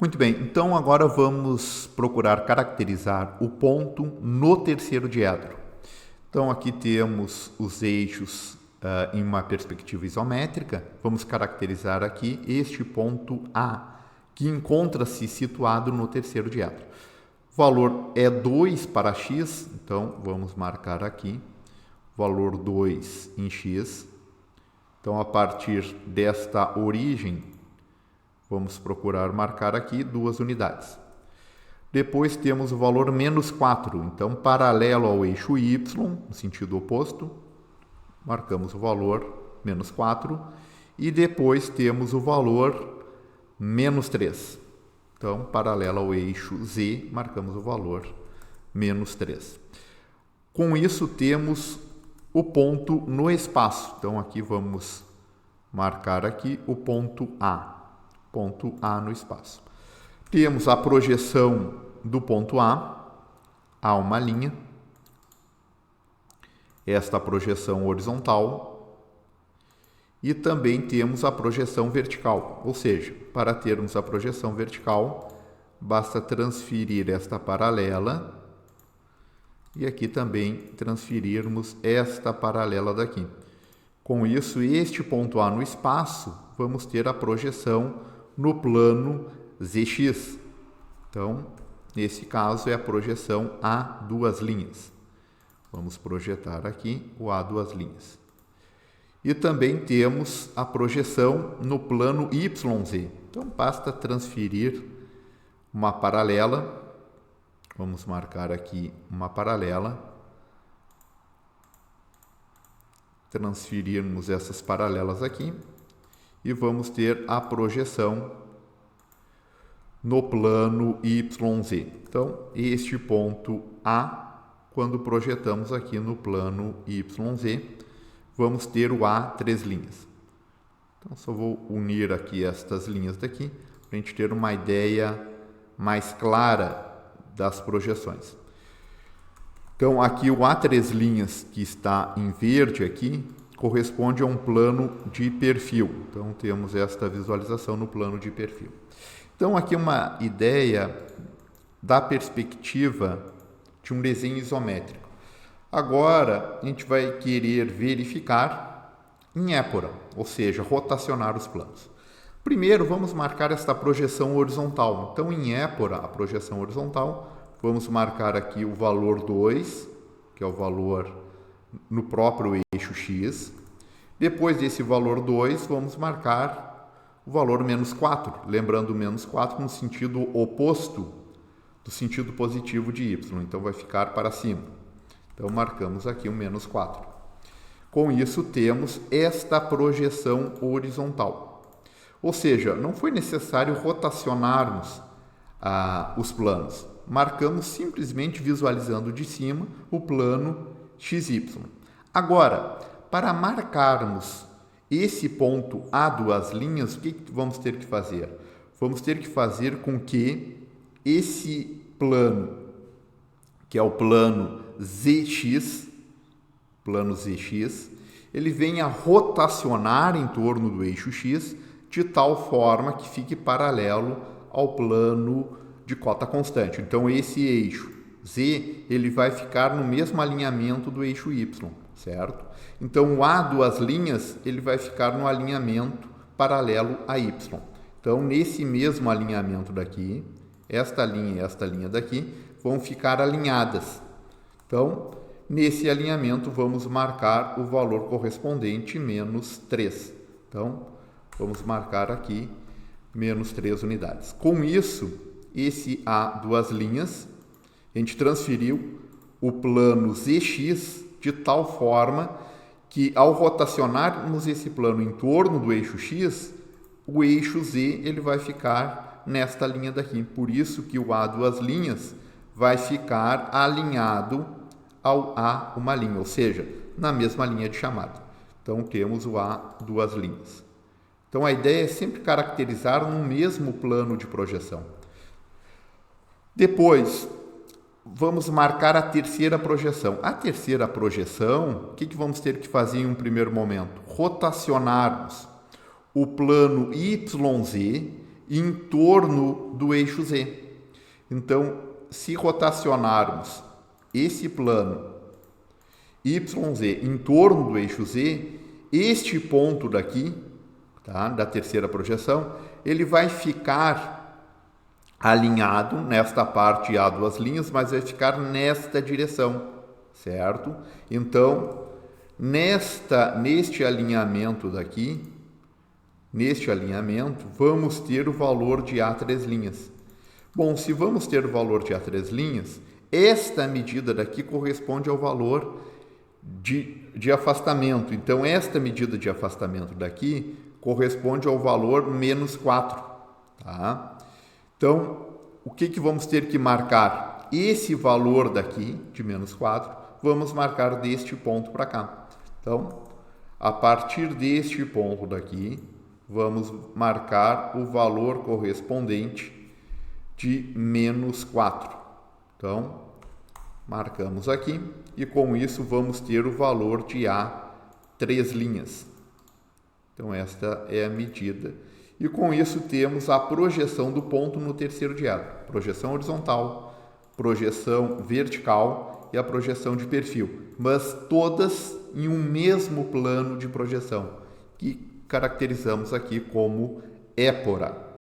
Muito bem, então agora vamos procurar caracterizar o ponto no terceiro diedro. Então aqui temos os eixos em uma perspectiva isométrica. Vamos caracterizar aqui este ponto A, que encontra-se situado no terceiro diedro. O valor é 2 para x, então vamos marcar aqui, valor 2 em x. Então a partir desta origem, vamos procurar marcar aqui 2 unidades. Depois temos o valor menos 4, então paralelo ao eixo y, no sentido oposto, marcamos o valor menos 4. E depois temos o valor menos 3. Então, paralelo ao eixo z, marcamos o valor menos 3. Com isso, temos o ponto no espaço. Então, aqui vamos marcar aqui o ponto A no espaço. Temos a projeção do ponto A, há uma linha, esta projeção horizontal, e também temos a projeção vertical, ou seja, para termos a projeção vertical, basta transferir esta paralela e aqui também transferirmos esta paralela daqui. Com isso, este ponto A no espaço, vamos ter a projeção no plano ZX. Então, nesse caso, é a projeção a duas linhas. Vamos projetar aqui o a duas linhas. E também temos a projeção no plano YZ. Então, basta transferir uma paralela. Vamos marcar aqui uma paralela. Transferirmos essas paralelas aqui. E vamos ter a projeção no plano YZ. Então, este ponto A, quando projetamos aqui no plano YZ, vamos ter o A 3 linhas. Então, só vou unir aqui estas linhas daqui, para a gente ter uma ideia mais clara das projeções. Então, aqui o A 3 linhas, que está em verde aqui, corresponde a um plano de perfil. Então, temos esta visualização no plano de perfil. Então, aqui uma ideia da perspectiva de um desenho isométrico. Agora, a gente vai querer verificar em épora, ou seja, rotacionar os planos. Primeiro, vamos marcar esta projeção horizontal. Então, em épora, a projeção horizontal, vamos marcar aqui o valor 2, que é o valor no próprio eixo X. Depois desse valor 2, vamos marcar o valor menos 4. Lembrando o menos 4 no sentido oposto do sentido positivo de Y. Então, vai ficar para cima. Então, marcamos aqui o menos 4. Com isso, temos esta projeção horizontal. Ou seja, não foi necessário rotacionarmos os planos. Marcamos simplesmente visualizando de cima o plano XY. Agora, para marcarmos esse ponto a duas linhas, o que vamos ter que fazer? Vamos ter que fazer com que esse plano, que é o plano ZX, ele venha rotacionar em torno do eixo X de tal forma que fique paralelo ao plano de cota constante. Então, esse eixo Z, ele vai ficar no mesmo alinhamento do eixo Y, certo? Então, o A duas linhas, ele vai ficar no alinhamento paralelo a Y. Então, nesse mesmo alinhamento daqui, esta linha e esta linha daqui vão ficar alinhadas. Então, nesse alinhamento, vamos marcar o valor correspondente, menos 3. Então, vamos marcar aqui menos 3 unidades. Com isso, esse A duas linhas, a gente transferiu o plano ZX de tal forma que, ao rotacionarmos esse plano em torno do eixo X, o eixo Z ele vai ficar nesta linha daqui. Por isso que o A duas linhas vai ficar alinhado ao A uma linha, ou seja, na mesma linha de chamada. Então, temos o A duas linhas. Então, a ideia é sempre caracterizar no mesmo plano de projeção. Depois, vamos marcar a terceira projeção. A terceira projeção, o que vamos ter que fazer em um primeiro momento? Rotacionarmos o plano YZ em torno do eixo Z. Então, se rotacionarmos esse plano YZ em torno do eixo Z, este ponto daqui, tá, da terceira projeção, ele vai ficar alinhado nesta parte A duas linhas, mas vai ficar nesta direção, certo? Então, neste alinhamento daqui, vamos ter o valor de A três linhas. Bom, se vamos ter o valor de A três linhas, esta medida daqui corresponde ao valor de afastamento. Então, esta medida de afastamento daqui corresponde ao valor menos 4. Tá? Então, o que vamos ter que marcar? Esse valor daqui, de menos 4, vamos marcar deste ponto para cá. Então, a partir deste ponto daqui, vamos marcar o valor correspondente de menos 4. Então, marcamos aqui e com isso vamos ter o valor de A três linhas. Então, esta é a medida. E com isso temos a projeção do ponto no terceiro diedro. Projeção horizontal, projeção vertical e a projeção de perfil. Mas todas em um mesmo plano de projeção, que caracterizamos aqui como épora.